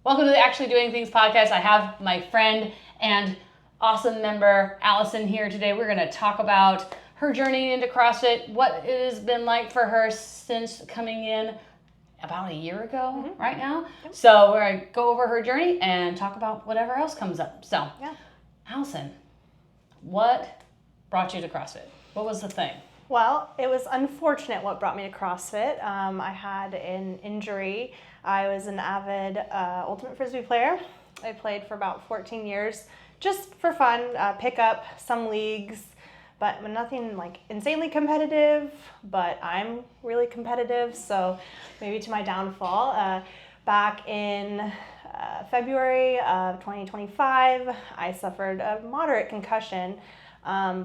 Welcome to the Actually Doing Things podcast. I have my friend and awesome member, Allison, here today. We're going to talk about her journey into CrossFit, what it has been like for her since coming in about a year ago right now. Yep. So we're going to go over her journey and talk about whatever else comes up. So, Allison, what brought you to CrossFit? What was the thing? Well, it was unfortunate what brought me to CrossFit. I had an injury. I was an avid ultimate frisbee player. I played for about 14 years just for fun, pick up some leagues, but nothing like insanely competitive, but I'm really competitive, so maybe to my downfall. Back in February of 2025, I suffered a moderate concussion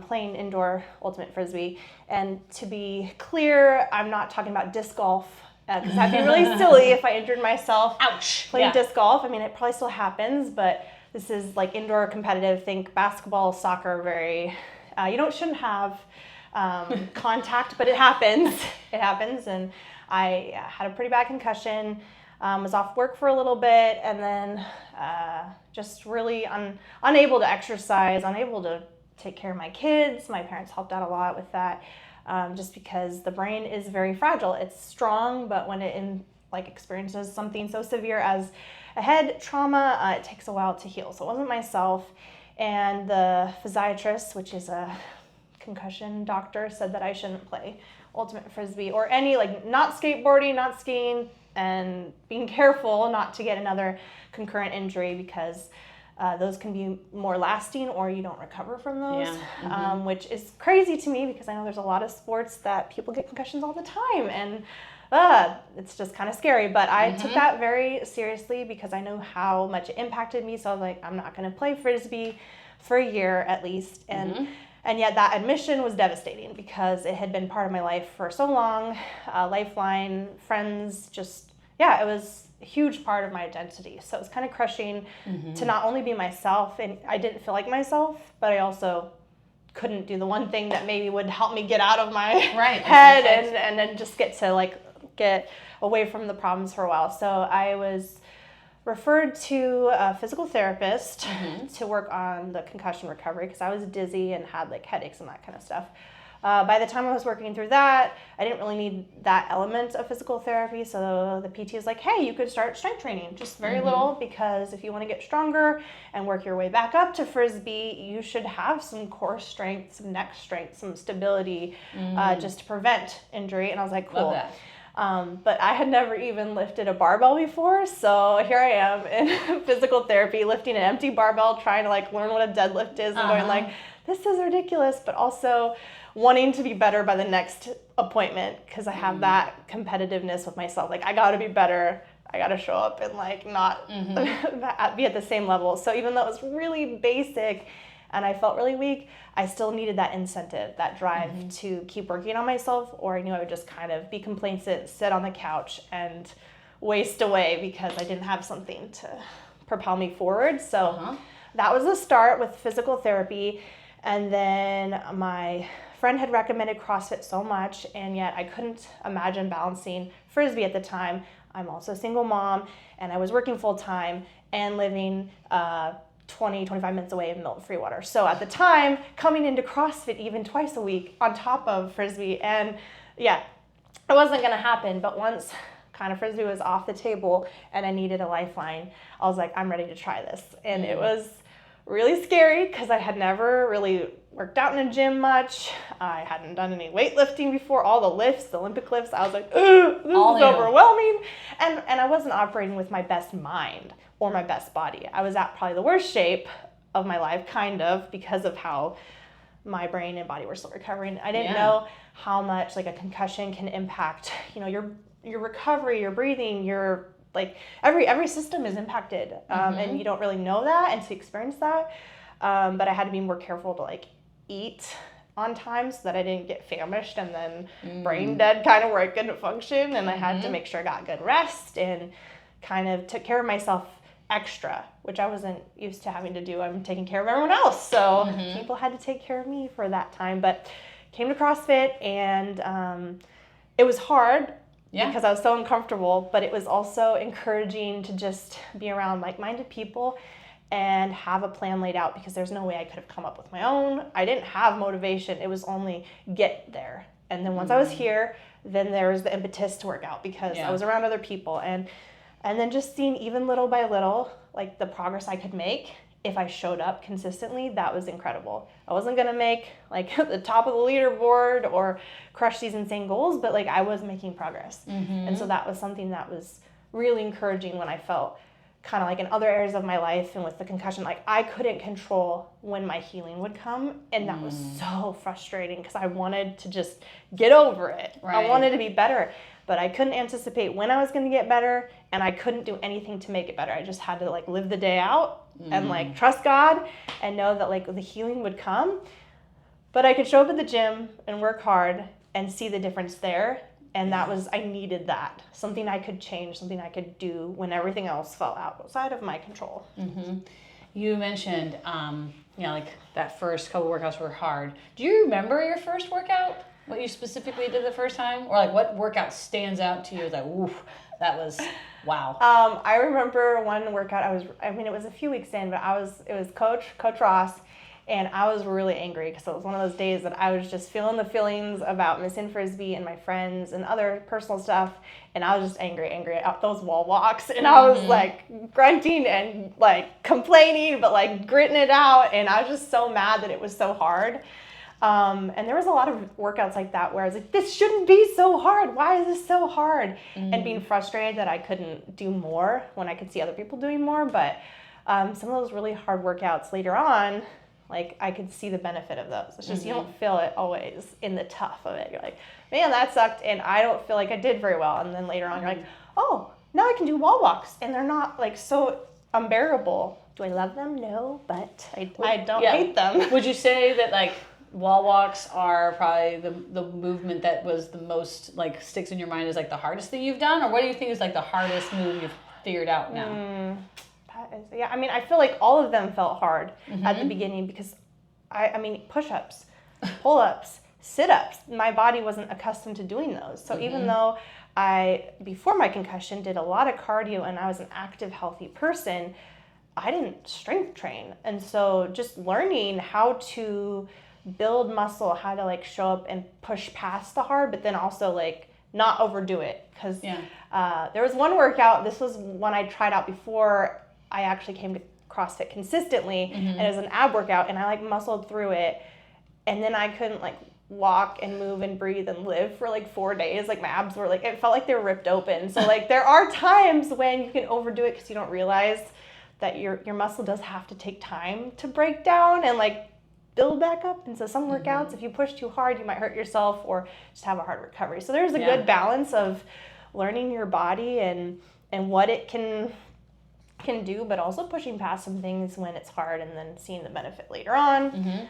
playing indoor ultimate frisbee. And to be clear, I'm not talking about disc golf, because that'd be really silly if I injured myself playing disc golf. I mean, it probably still happens, but this is like indoor competitive. Think basketball, soccer, very, shouldn't have contact, but it happens. It happens. And I had a pretty bad concussion, was off work for a little bit, and then just really unable to exercise, unable to take care of my kids. My parents helped out a lot with that, just because the brain is very fragile. It's strong, but when it experiences something so severe as a head trauma, it takes a while to heal. So it wasn't myself, and the physiatrist, which is a concussion doctor, said that I shouldn't play ultimate frisbee or any, not skateboarding, not skiing, and being careful not to get another concurrent injury, because those can be more lasting or you don't recover from those, which is crazy to me because I know there's a lot of sports that people get concussions all the time, and it's just kind of scary. But I took that very seriously because I know how much it impacted me. So I was like, I'm not going to play frisbee for a year at least. And yet that admission was devastating because it had been part of my life for so long. Lifeline, friends, it was a huge part of my identity. So it was kind of crushing to not only be myself, and I didn't feel like myself, but I also couldn't do the one thing that maybe would help me get out of my head and then just get to get away from the problems for a while. So I was referred to a physical therapist to work on the concussion recovery because I was dizzy and had headaches and that kind of stuff. By the time I was working through that, I didn't really need that element of physical therapy. So the PT was like, hey, you could start strength training, just very little, because if you want to get stronger and work your way back up to frisbee, you should have some core strength, some neck strength, some stability, just to prevent injury. And I was like, cool. Love that. But I had never even lifted a barbell before. So here I am in physical therapy, lifting an empty barbell, trying to learn what a deadlift is, and going this is ridiculous, but also wanting to be better by the next appointment because I have that competitiveness with myself. I got to be better. I got to show up and not be at the same level. So even though it was really basic and I felt really weak, I still needed that incentive, that drive to keep working on myself, or I knew I would just kind of be complacent, sit on the couch and waste away because I didn't have something to propel me forward. So that was the start with physical therapy. And then my friend had recommended CrossFit so much, and yet I couldn't imagine balancing frisbee at the time. I'm also a single mom, and I was working full time and living 25 minutes away in Milton-Freewater. So at the time, coming into CrossFit even twice a week on top of frisbee, and it wasn't going to happen. But once kind of frisbee was off the table and I needed a lifeline, I was like, I'm ready to try this. And it was really scary because I had never really worked out in a gym much. I hadn't done any weightlifting before. All the lifts, the Olympic lifts, I was like, this is overwhelming. And I wasn't operating with my best mind or my best body. I was at probably the worst shape of my life, kind of, because of how my brain and body were still recovering. I didn't know how much a concussion can impact, your recovery, your breathing, your every system is impacted, and you don't really know that and to experience that. But I had to be more careful to eat on time so that I didn't get famished and then brain dead, kind of where I couldn't function. And I had to make sure I got good rest and kind of took care of myself extra, which I wasn't used to having to do. I'm taking care of everyone else. So people had to take care of me for that time. But came to CrossFit, and it was hard because I was so uncomfortable, but it was also encouraging to just be around like-minded people and have a plan laid out, because there's no way I could have come up with my own. I didn't have motivation. It was only get there. And then once I was here, then there was the impetus to work out, because I was around other people. And then just seeing even little by little, like the progress I could make if I showed up consistently, that was incredible. I wasn't going to make like the top of the leaderboard or crush these insane goals, but like I was making progress. And so that was something that was really encouraging when I felt kind of like in other areas of my life and with the concussion, like I couldn't control when my healing would come. And that was so frustrating, because I wanted to just get over it. I wanted to be better, but I couldn't anticipate when I was going to get better, and I couldn't do anything to make it better. I just had to like live the day out and like trust God and know that like the healing would come. But I could show up at the gym and work hard and see the difference there. And that was, I needed that. Something I could change, something I could do when everything else fell outside of my control. You mentioned, like that first couple workouts were hard. Do you remember your first workout? What you specifically did the first time? Or like what workout stands out to you as like, oof, that was wow. I remember one workout, it was a few weeks in, but it was Coach Ross. And I was really angry, because it was one of those days that I was just feeling the feelings about missing frisbee and my friends and other personal stuff. And I was just angry at those wall walks. And I was like grunting and like complaining, but like gritting it out. And I was just so mad that it was so hard. And there was a lot of workouts like that where I was like, this shouldn't be so hard. Why is this so hard? And being frustrated that I couldn't do more when I could see other people doing more. But some of those really hard workouts later on, like I could see the benefit of those. It's just you don't feel it always in the tough of it. You're like, man, that sucked, and I don't feel like I did very well. And then later on, you're like, oh, now I can do wall walks, and they're not like so unbearable. Do I love them? No, but I don't hate them. Would you say that like wall walks are probably the movement that was the most like sticks in your mind as like the hardest thing you've done, or what do you think is like the hardest move you've figured out now? I feel like all of them felt hard at the beginning, because push-ups, pull-ups, sit-ups, my body wasn't accustomed to doing those. So even though I, before my concussion, did a lot of cardio and I was an active, healthy person, I didn't strength train. And so just learning how to build muscle, how to like show up and push past the hard, but then also like not overdo it. Because there was one workout, this was one I tried out before I actually came to CrossFit consistently, and it was an ab workout, and I like muscled through it, and then I couldn't like walk and move and breathe and live for like 4 days. Like my abs were like, it felt like they were ripped open. So like there are times when you can overdo it because you don't realize that your muscle does have to take time to break down and like build back up. And so some workouts, if you push too hard, you might hurt yourself or just have a hard recovery. So there's a good balance of learning your body and what it can do, but also pushing past some things when it's hard and then seeing the benefit later on.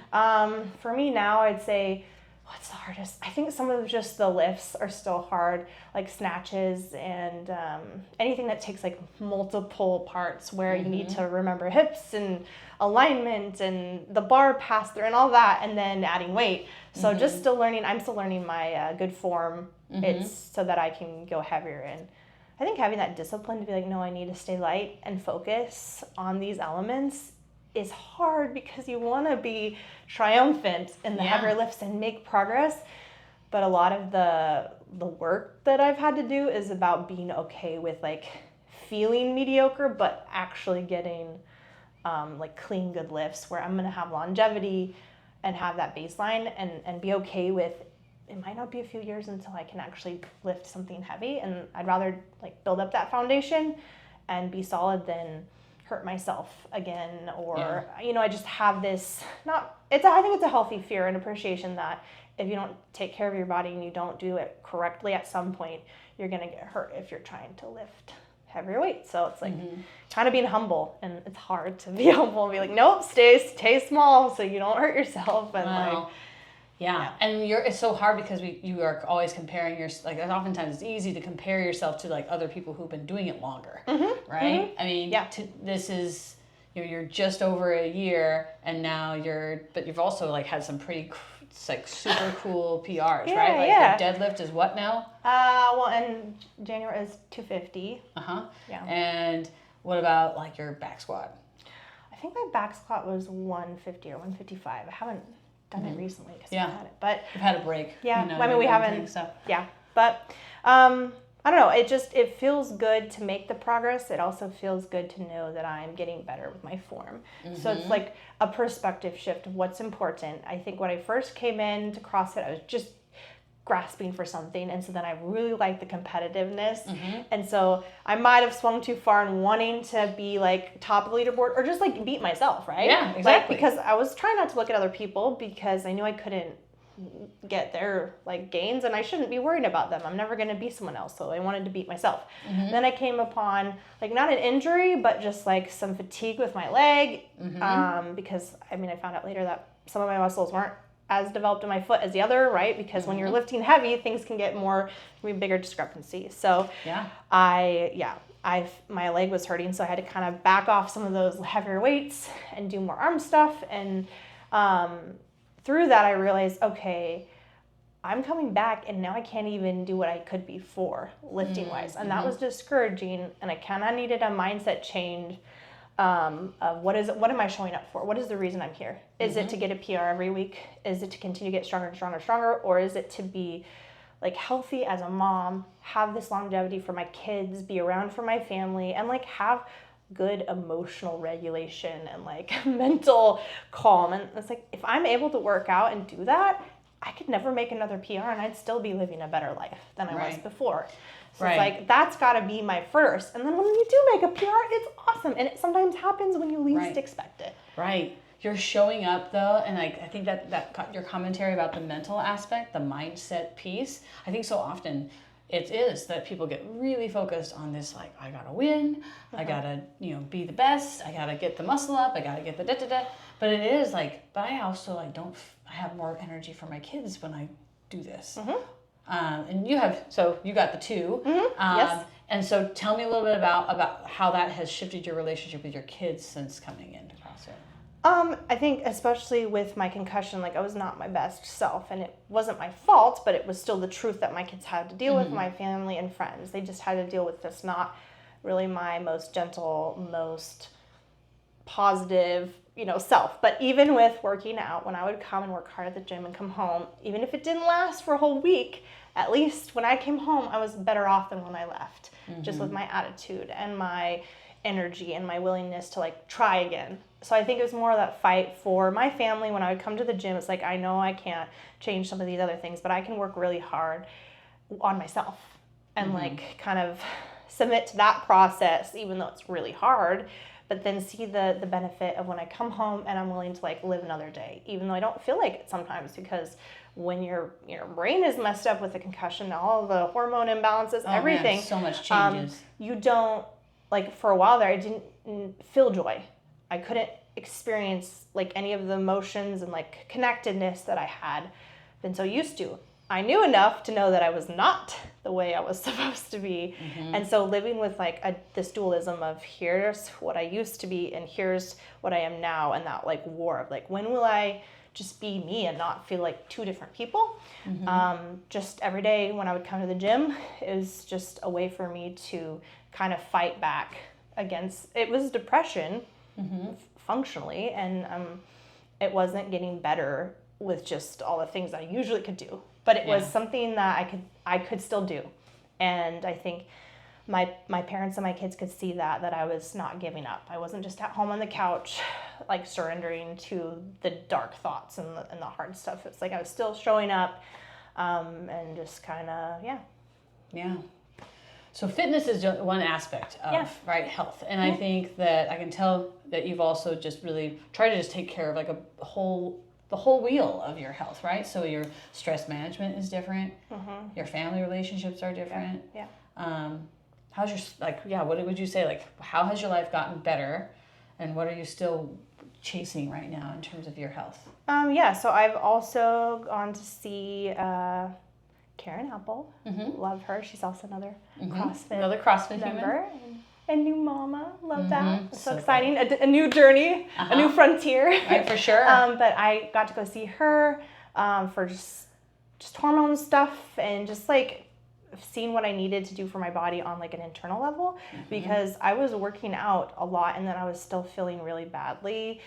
For me now, I'd say, what's the hardest? I think some of just the lifts are still hard, like snatches and anything that takes like multiple parts where you need to remember hips and alignment and the bar pass through and all that, and then adding weight. So I'm still learning my good form. It's so that I can go heavier, and I think having that discipline to be like, no, I need to stay light and focus on these elements is hard, because you want to be triumphant in the heavier lifts and make progress. But a lot of the work that I've had to do is about being okay with like feeling mediocre, but actually getting like clean, good lifts where I'm going to have longevity and have that baseline and be okay with it might not be a few years until I can actually lift something heavy, and I'd rather like build up that foundation and be solid than hurt myself again, or I just have this I think it's a healthy fear and appreciation that if you don't take care of your body and you don't do it correctly, at some point you're going to get hurt if you're trying to lift heavier weight. So it's like kind of being humble, and it's hard to be humble and be like, nope, stay small so you don't hurt yourself. And and it's so hard because you are always comparing oftentimes it's easy to compare yourself to like other people who've been doing it longer, right? I mean, this is you're just over a year, and now but you've also like had some pretty like super cool PRs, Yeah, right? Like yeah. the deadlift is what now? Well, in January is 250. Yeah. And what about like your back squat? I think my back squat was 150 or 155. I haven't done it recently because Yeah. I've had it, but You've had a break. yeah. You know, I mean, we haven't. So. Yeah, but I don't know. It feels good to make the progress. It also feels good to know that I'm getting better with my form. So it's like a perspective shift of what's important. I think when I first came into CrossFit, I was just grasping for something, and so then I really liked the competitiveness, and so I might have swung too far in wanting to be like top of the leaderboard or just like beat myself, right? Yeah, exactly. Like, because I was trying not to look at other people because I knew I couldn't get their like gains, and I shouldn't be worried about them. I'm never going to be someone else, so I wanted to beat myself. Then I came upon like not an injury, but just like some fatigue with my leg, because I mean I found out later that some of my muscles weren't as developed in my foot as the other, right? Because when you're lifting heavy, things can get bigger discrepancy. So my leg was hurting, so I had to kind of back off some of those heavier weights and do more arm stuff. And through that, I realized, okay, I'm coming back, and now I can't even do what I could before lifting wise, and that was discouraging. And I kind of needed a mindset change. Of what am I showing up for? What is the reason I'm here? Is it to get a PR every week? Is it to continue to get stronger and stronger and stronger? Or is it to be like healthy as a mom, have this longevity for my kids, be around for my family, and like have good emotional regulation and like mental calm? And it's like, if I'm able to work out and do that, I could never make another PR, and I'd still be living a better life than I was before. So it's like, that's got to be my first. And then when you do make a PR, it's awesome. And it sometimes happens when you least expect it. Right. You're showing up though. And I think that your commentary about the mental aspect, the mindset piece, I think so often it is that people get really focused on this, like, I got to win. I got to, be the best. I got to get the muscle up. I got to get the da-da-da. But it is like, but I also like I have more energy for my kids when I do this. And you got the two. Yes. And so tell me a little bit about how that has shifted your relationship with your kids since coming into CrossFit. I think especially with my concussion, like I was not my best self, and it wasn't my fault, but it was still the truth that my kids had to deal with, my family and friends. They just had to deal with this, not really my most gentle, most positive, self. But even with working out, when I would come and work hard at the gym and come home, even if it didn't last for a whole week, at least when I came home, I was better off than when I left, just with my attitude and my energy and my willingness to like try again. So I think it was more of that fight for my family. When I would come to the gym, it's like, I know I can't change some of these other things, but I can work really hard on myself and like kind of submit to that process, even though it's really hard, but then see the benefit of when I come home and I'm willing to like live another day, even though I don't feel like it sometimes, because when your brain is messed up with a concussion, all the hormone imbalances, everything, man, so much changes. You don't, like, for a while there, I didn't feel joy. I couldn't experience like any of the emotions and like connectedness that I had been so used to. I knew enough to know that I was not the way I was supposed to be. And so living with like this dualism of here's what I used to be and here's what I am now, and that like war of like, when will I just be me and not feel like two different people? Just every day when I would come to the gym, it was just a way for me to kind of fight back against, it was depression functionally, and it wasn't getting better with just all the things I usually could do, but it was something that I could still do. And I think my parents and my kids could see that I was not giving up. I wasn't just at home on the couch like surrendering to the dark thoughts and the hard stuff. It's like I was still showing up, and just kind of So fitness is just one aspect of health, and I think that I can tell that you've also just really tried to just take care of like the whole wheel of your health, right? So your stress management is different, your family relationships are different. How's your what would you say, like, how has your life gotten better, and what are you still chasing right now in terms of your health? So I've also gone to see Karen Apple. Love her. She's also another CrossFit member. And new mama. Love that. It's so exciting. A new journey, a new frontier. Right, for sure. But I got to go see her. for just hormone stuff and just like seeing what I needed to do for my body on like an internal level, because I was working out a lot and then I was still feeling really badly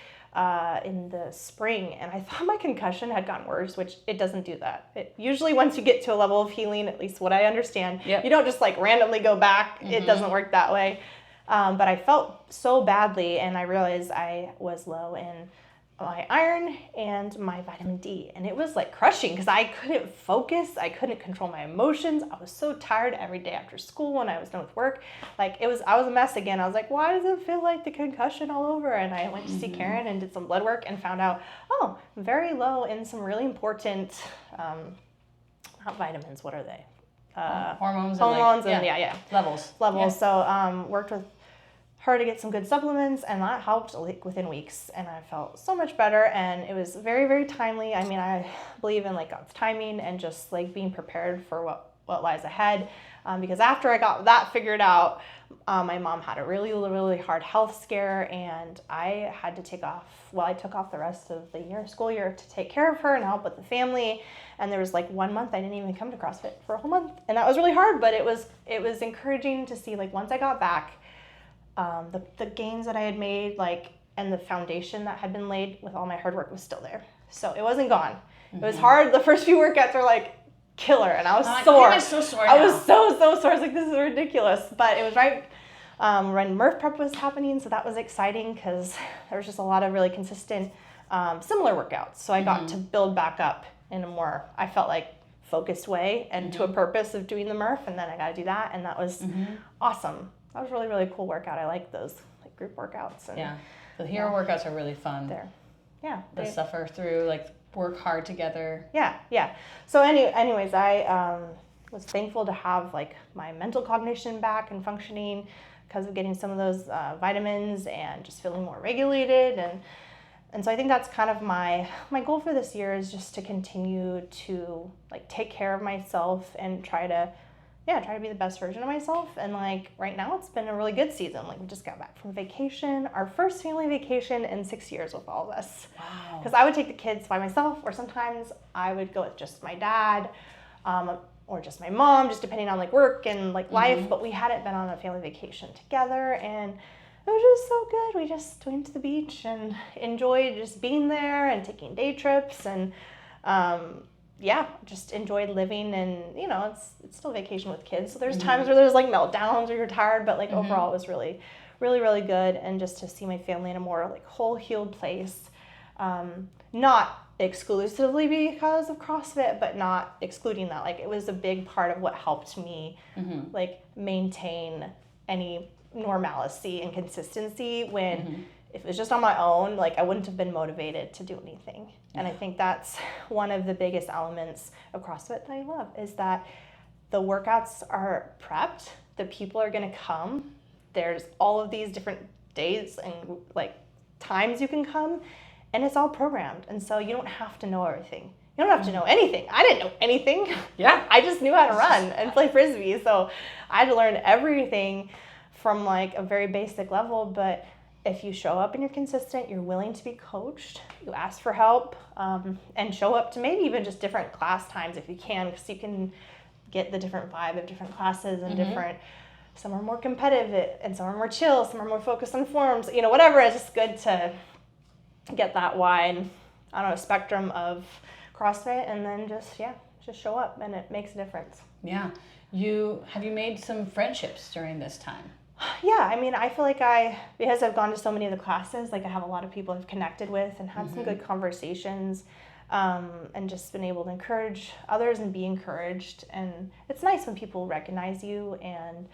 in the spring, and I thought my concussion had gotten worse, which it doesn't do that. Usually once you get to a level of healing, at least what I understand, you don't just like randomly go back. It doesn't work that way. But I felt so badly, and I realized I was low in my iron and my vitamin D, and it was like crushing because I couldn't focus. I couldn't control my emotions. I was so tired every day after school when I was done with work. Like I was a mess again. I was like, why does it feel like the concussion all over? And I went to see Karen and did some blood work and found out, oh, very low in some really important, not vitamins, what are they? Hormones and levels. Yeah. So worked with her to get some good supplements, and that helped like within weeks, and I felt so much better, and it was very, very timely. I mean, I believe in like God's timing and just like being prepared for what lies ahead, because after I got that figured out, my mom had a really, really hard health scare, and I had to take off. Well, I took off the rest of the school year to take care of her and help with the family. And there was like 1 month I didn't even come to CrossFit for a whole month, and that was really hard. But it was encouraging to see like once I got back, the gains that I had made, like, and the foundation that had been laid with all my hard work was still there. So it wasn't gone. It was hard. The first few workouts were like killer, and I was sore. I'm so sore. I was so sore. I was like, this is ridiculous. But it was right when Murph prep was happening, so that was exciting because there was just a lot of really consistent, similar workouts. So I got to build back up in a more, I felt like, focused way and to a purpose of doing the Murph, and then I got to do that, and that was awesome. That was really, really cool workout. I like those like group workouts. And, the hero workouts are really fun. They suffer through, like, work hard together. Yeah. So anyways, I was thankful to have like my mental cognition back and functioning because of getting some of those vitamins and just feeling more regulated, and so I think that's kind of my goal for this year is just to continue to like take care of myself and try to be the best version of myself. And like right now it's been a really good season. Like we just got back from vacation, our first family vacation in 6 years with all of us. Wow. Because I would take the kids by myself, or sometimes I would go with just my dad, or just my mom, just depending on like work and like life. But we hadn't been on a family vacation together, and it was just so good. We just went to the beach and enjoyed just being there and taking day trips, and just enjoyed living. And it's still vacation with kids, so there's times where there's like meltdowns or you're tired, but like overall it was really, really, really good. And just to see my family in a more like whole healed place, not exclusively because of CrossFit, but not excluding that. Like it was a big part of what helped me like maintain any normalcy and consistency when if it was just on my own, like I wouldn't have been motivated to do anything. And I think that's one of the biggest elements of CrossFit that I love, is that the workouts are prepped, the people are going to come, there's all of these different days and like times you can come, and it's all programmed. And so you don't have to know everything. You don't have to know anything. I didn't know anything. I just knew how to run and play frisbee. So I had to learn everything from like a very basic level. But if you show up and you're consistent, you're willing to be coached, you ask for help, and show up to maybe even just different class times if you can, because you can get the different vibe of different classes and different, some are more competitive and some are more chill, some are more focused on forms, whatever. It's just good to get that wide, spectrum of CrossFit, and then just show up, and it makes a difference. Have you made some friendships during this time? I mean, I feel like because I've gone to so many of the classes, like I have a lot of people I've connected with and had some good conversations, and just been able to encourage others and be encouraged. And it's nice when people recognize you and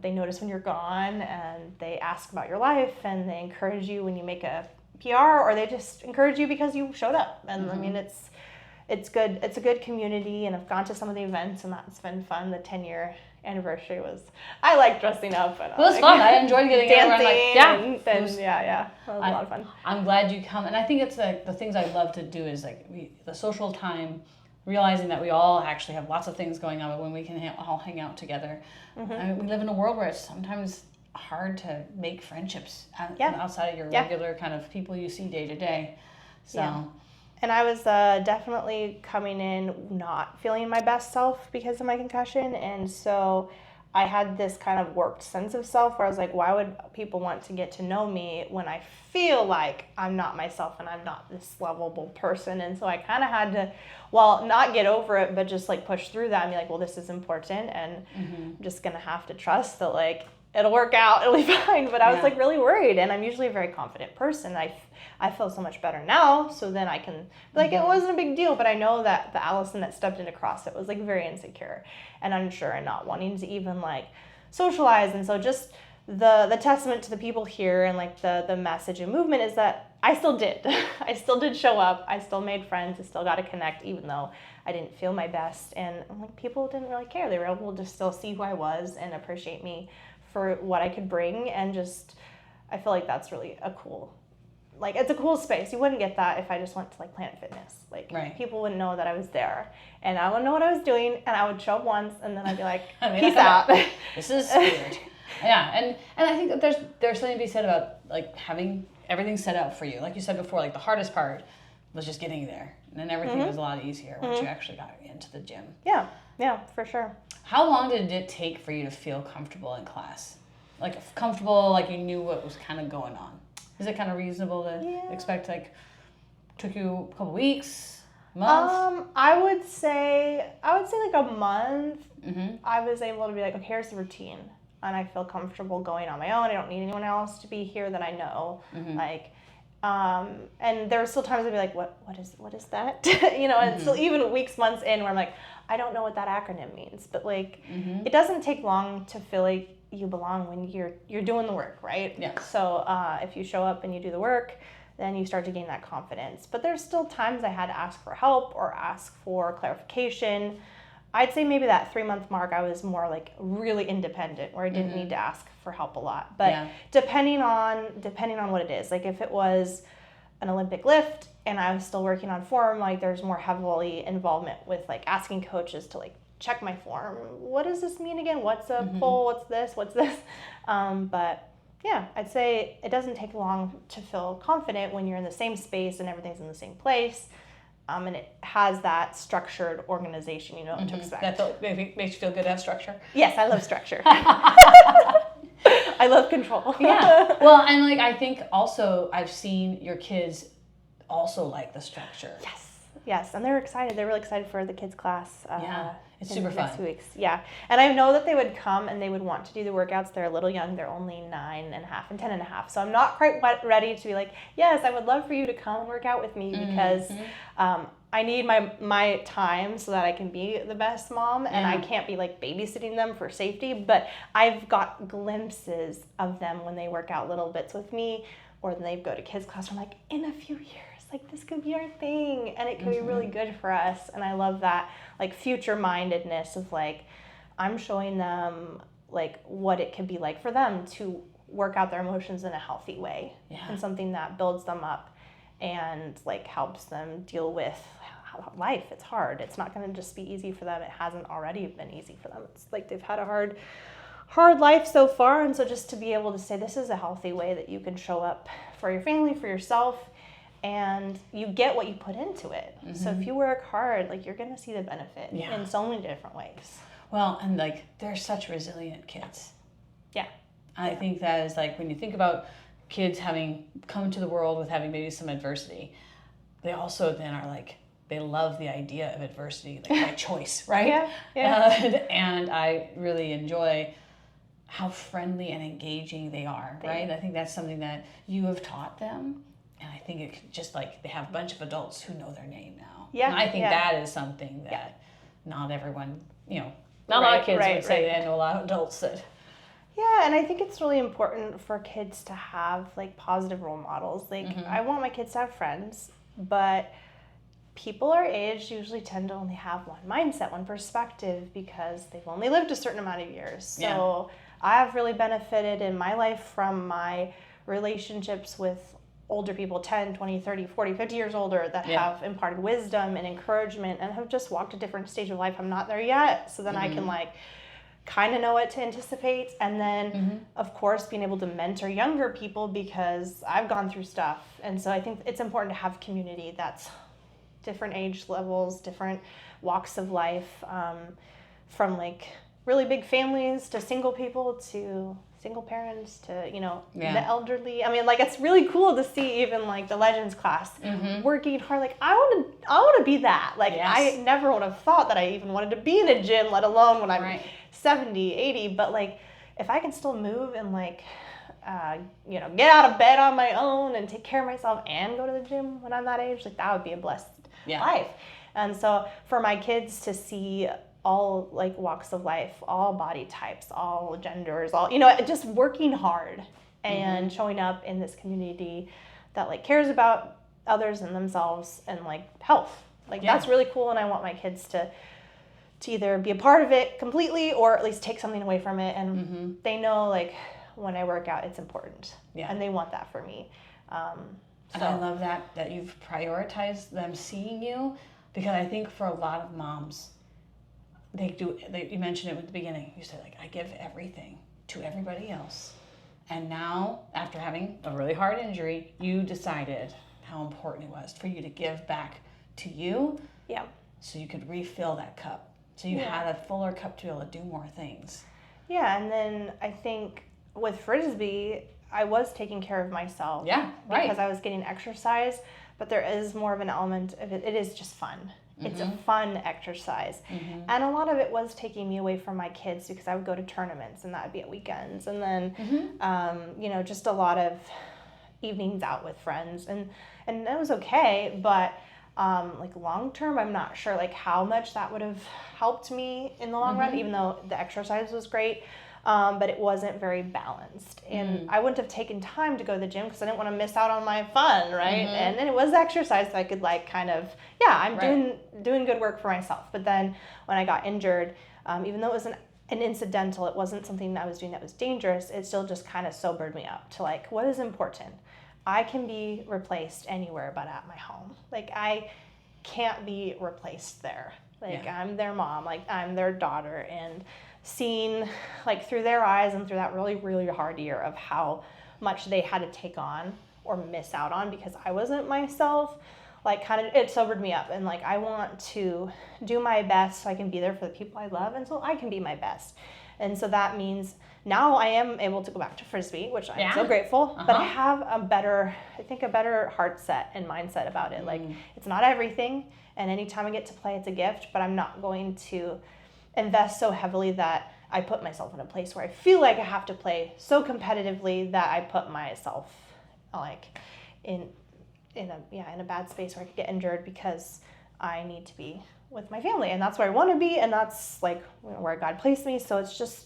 they notice when you're gone, and they ask about your life, and they encourage you when you make a PR, or they just encourage you because you showed up. And I mean, it's good. It's a good community, and I've gone to some of the events, and that's been fun. The 10-year anniversary I like dressing up. And it was fun. I enjoyed getting dancing. That was a lot of fun. I'm glad you come, and I think it's like the things I love to do is like the social time, realizing that we all actually have lots of things going on, but when we can all hang out together. I mean, we live in a world where it's sometimes hard to make friendships outside of your regular kind of people you see day to day. So And I was definitely coming in not feeling my best self because of my concussion. And so I had this kind of warped sense of self where I was like, why would people want to get to know me when I feel like I'm not myself and I'm not this lovable person? And so I kind of had to, well, not get over it, but just like push through that and be like, well, this is important. And I'm just going to have to trust that like, it'll work out, it'll be fine. But I was like really worried, and I'm usually a very confident person. I feel so much better now, so then I can be like, it wasn't a big deal, but I know that the Allison that stepped into CrossFit was like very insecure and unsure and not wanting to even like socialize. And so just the testament to the people here and like the message and movement is that I still did. I still did show up. I still made friends. I still got to connect even though I didn't feel my best. And like people didn't really care. They were able to still see who I was and appreciate me for what I could bring. And just, I feel like that's really a cool, like it's a cool space. You wouldn't get that if I just went to like Planet Fitness. Like people wouldn't know that I was there, and I wouldn't know what I was doing, and I would show up once and then I'd be like, peace out. This is weird. Yeah, and I think that there's something to be said about like having everything set up for you. Like you said before, like the hardest part was just getting there, and then everything was a lot easier once you actually got into the gym. Yeah, for sure. How long did it take for you to feel comfortable in class? Like comfortable, like you knew what was kind of going on. Is it kind of reasonable to expect, like, took you a couple weeks, month? I would say like a month. I was able to be like, okay, here's the routine, and I feel comfortable going on my own. I don't need anyone else to be here that I know. Like, and there were still times I'd be like, what is that? You know, and still even weeks, months in where I'm like, I don't know what that acronym means, but like, it doesn't take long to feel like you belong when you're doing the work, right? Yeah. So if you show up and you do the work, then you start to gain that confidence. But there's still times I had to ask for help or ask for clarification. I'd say maybe that 3-month mark, I was more like really independent, where I didn't need to ask for help a lot. But depending on what it is, like if it was an Olympic lift and I was still working on form, like there's more heavily involvement with like asking coaches to like check my form. What does this mean again? What's a pull? What's this? But yeah, I'd say it doesn't take long to feel confident when you're in the same space and everything's in the same place. And it has that structured organization, you know what to expect. That makes you feel good to have structure? Yes, I love structure. I love control. Yeah. Well, and like I think also I've seen your kids also like the structure. Yes, and they're excited. They're really excited for the kids' class. It's super fun. Next 2 weeks. Yeah, and I know that they would come and they would want to do the workouts. They're a little young. They're only 9.5 and 10.5. So I'm not quite ready to be like, yes, I would love for you to come and work out with me because I need my time so that I can be the best mom, and I can't be like babysitting them for safety. But I've got glimpses of them when they work out little bits with me, or then they go to kids' class. I'm like, in a few years, like this could be our thing, and it could be really good for us. And I love that like future mindedness of like, I'm showing them like what it could be like for them to work out their emotions in a healthy way, and something that builds them up and like helps them deal with life. It's hard. It's not going to just be easy for them. It hasn't already been easy for them. It's like they've had a hard life so far. And so just to be able to say this is a healthy way that you can show up for your family, for yourself, and you get what you put into it. So if you work hard, like you're going to see the benefit in so many different ways. Well, and like they're such resilient kids. Yeah. I think that is like when you think about kids having come to the world with having maybe some adversity, they also then are like, they love the idea of adversity, like by choice, right? And I really enjoy how friendly and engaging they are, right? I think that's something that you have taught them. And I think it just like they have a bunch of adults who know their name now. And I think that is something that not everyone, you know, not a lot of kids would say they know a lot of adults that. Yeah, and I think it's really important for kids to have like positive role models. Like I want my kids to have friends, but people our age usually tend to only have one mindset, one perspective, because they've only lived a certain amount of years. So I have really benefited in my life from my relationships with older people, 10, 20, 30, 40, 50 years older, that have imparted wisdom and encouragement and have just walked a different stage of life. I'm not there yet. So then I can like kind of know what to anticipate. And then of course being able to mentor younger people because I've gone through stuff. And so I think it's important to have community that's different age levels, different walks of life, from like really big families to single people to single parents to, you know, the elderly. I mean, like, it's really cool to see even like the Legends class working hard. Like, I want to be that. Like, I never would have thought that I even wanted to be in a gym, let alone when I'm 70, 80. But like, if I can still move and like, you know, get out of bed on my own and take care of myself and go to the gym when I'm that age, like, that would be a blessed life. And so for my kids to see all like walks of life, all body types, all genders, all, you know, just working hard and showing up in this community that like cares about others and themselves and like health. Like that's really cool, and I want my kids to either be a part of it completely or at least take something away from it, and they know like when I work out it's important. And they want that for me. And I love that you've prioritized them seeing you, because I think for a lot of moms, you mentioned it at the beginning. You said, like, I give everything to everybody else. And now, after having a really hard injury, you decided how important it was for you to give back to you. So you could refill that cup. So you had a fuller cup to be able to do more things. And then I think with Frisbee, I was taking care of myself. Because I was getting exercise, but there is more of an element of it. It is just fun. It's a fun exercise. And a lot of it was taking me away from my kids, because I would go to tournaments and that would be at weekends. And then, you know, just a lot of evenings out with friends. And that was okay. But like long term, I'm not sure like how much that would have helped me in the long run, even though the exercise was great. But it wasn't very balanced, and I wouldn't have taken time to go to the gym because I didn't want to miss out on my fun, right? And then it was exercise, so I could like kind of, I'm doing good work for myself. But then when I got injured, even though it was an incidental, it wasn't something that I was doing that was dangerous, it still just kind of sobered me up to like, what is important? I can be replaced anywhere but at my home. Like, I can't be replaced there. Like, I'm their mom, like I'm their daughter, and seeing like through their eyes and through that really, really hard year of how much they had to take on or miss out on because I wasn't myself, like kind of, it sobered me up. And like, I want to do my best so I can be there for the people I love and so I can be my best. And so that means now I am able to go back to Frisbee, which I'm so grateful, but I have a better heart set and mindset about it. Like, it's not everything, and anytime I get to play, it's a gift, but I'm not going to invest so heavily that I put myself in a place where I feel like I have to play so competitively that I put myself like in a bad space where I could get injured because I need to be with my family, and that's where I want to be, and that's like where God placed me. So it's just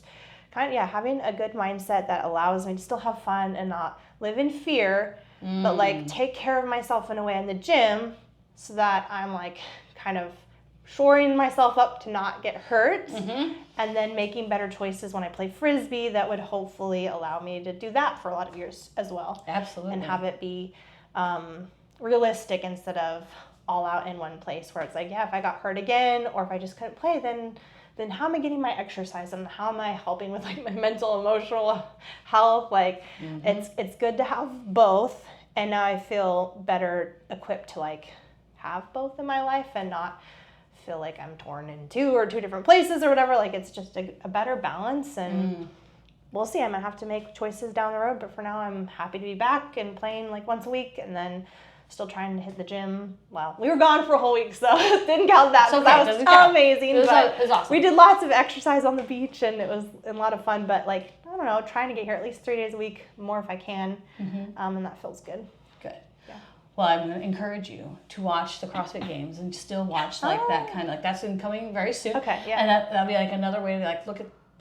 kind of having a good mindset that allows me to still have fun and not live in fear, but like take care of myself in a way in the gym so that I'm like kind of shoring myself up to not get hurt, and then making better choices when I play Frisbee that would hopefully allow me to do that for a lot of years as well. Absolutely. And have it be realistic instead of all out in one place where it's like, if I got hurt again or if I just couldn't play, then how am I getting my exercise and how am I helping with like my mental, emotional health? Like it's good to have both, and now I feel better equipped to like have both in my life and not feel like I'm torn in two different places or whatever. Like, it's just a better balance, and we'll see. I might have to make choices down the road, but for now I'm happy to be back and playing like once a week, and then still trying to hit the gym. Well, we were gone for a whole week, so didn't count that. So that was amazing. It was awesome. We did lots of exercise on the beach, and it was a lot of fun, but like, I don't know, trying to get here at least 3 days a week, more if I can, and that feels good. Good. Well, I'm going to encourage you to watch the CrossFit Games and still watch like that kind of like, that's coming very soon. Okay, And that'll be like another way to like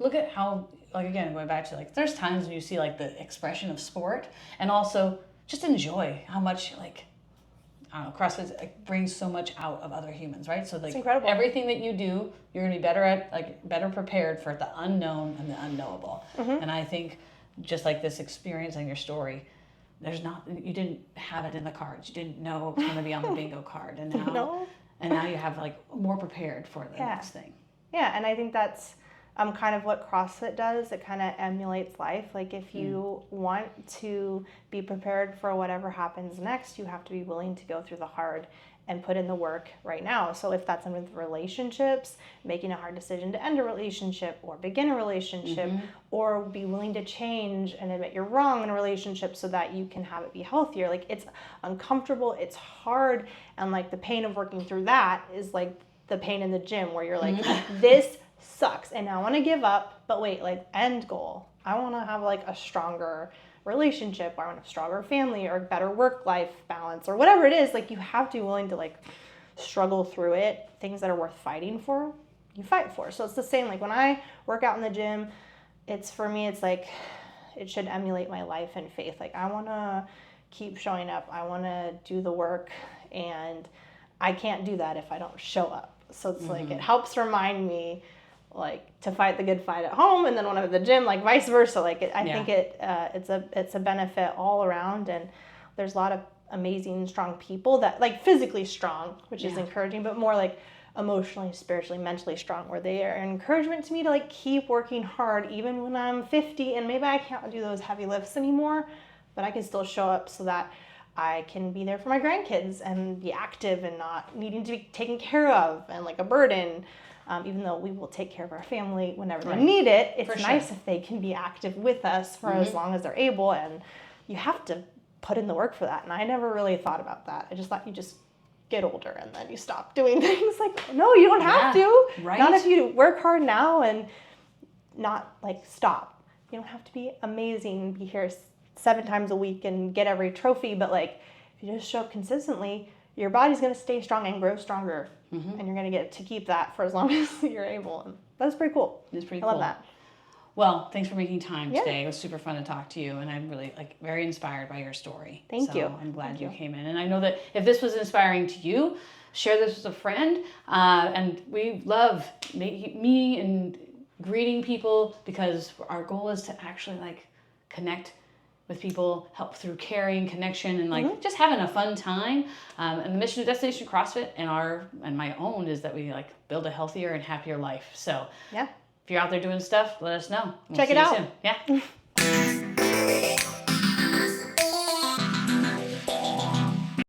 look at how, like, again, going back to like, there's times when you see like the expression of sport, and also just enjoy how much like, I don't know, CrossFit like, brings so much out of other humans, right? So like, it's incredible. Everything that you do, you're going to be better at, like better prepared for the unknown and the unknowable. And I think just like this experience and your story, you didn't have it in the cards. You didn't know it was going to be on the bingo card, and now you have like more prepared for the next thing. Yeah, and I think that's kind of what CrossFit does. It kind of emulates life. Like, if you want to be prepared for whatever happens next, you have to be willing to go through the hard and put in the work right now. So if that's in with relationships, making a hard decision to end a relationship or begin a relationship, or be willing to change and admit you're wrong in a relationship so that you can have it be healthier. Like, it's uncomfortable, it's hard, and like the pain of working through that is like the pain in the gym where you're like, this sucks and I want to give up, but wait, like, end goal, I want to have like a stronger relationship, or I want a stronger family, or better work-life balance, or whatever it is. Like, you have to be willing to like struggle through it. Things that are worth fighting for, you fight for. So it's the same, like when I work out in the gym, it's, for me, it's like, it should emulate my life and faith. Like, I want to keep showing up, I want to do the work, and I can't do that if I don't show up. So it's like, it helps remind me like to fight the good fight at home, and then when I'm at the gym, like vice versa. Like, I think it's a benefit all around, and there's a lot of amazing, strong people that, like, physically strong, which is encouraging, but more like emotionally, spiritually, mentally strong, where they are an encouragement to me to like keep working hard even when I'm 50 and maybe I can't do those heavy lifts anymore, but I can still show up so that I can be there for my grandkids and be active and not needing to be taken care of and like a burden. Even though we will take care of our family whenever they need it, it's nice if they can be active with us for as long as they're able, and you have to put in the work for that. And I never really thought about that. I just thought you just get older and then you stop doing things. Like, no, you don't have to. Right. Not if you work hard now and not like stop. You don't have to be amazing, be here 7 times a week and get every trophy, but like, if you just show up consistently, your body's going to stay strong and grow stronger, and you're going to get to keep that for as long as you're able. And that's pretty cool. It's pretty I cool. love that. Well, thanks for making time today. It was super fun to talk to you, and I'm really very inspired by your story. Thank you. I'm glad you came in. And I know that if this was inspiring to you, share this with a friend. And we love me and greeting people, because our goal is to actually connect with people, help through caring, connection, and just having a fun time. And the mission of Destination CrossFit and my own is that we build a healthier and happier life. So if you're out there doing stuff, let us know. Check it out. Soon. Yeah.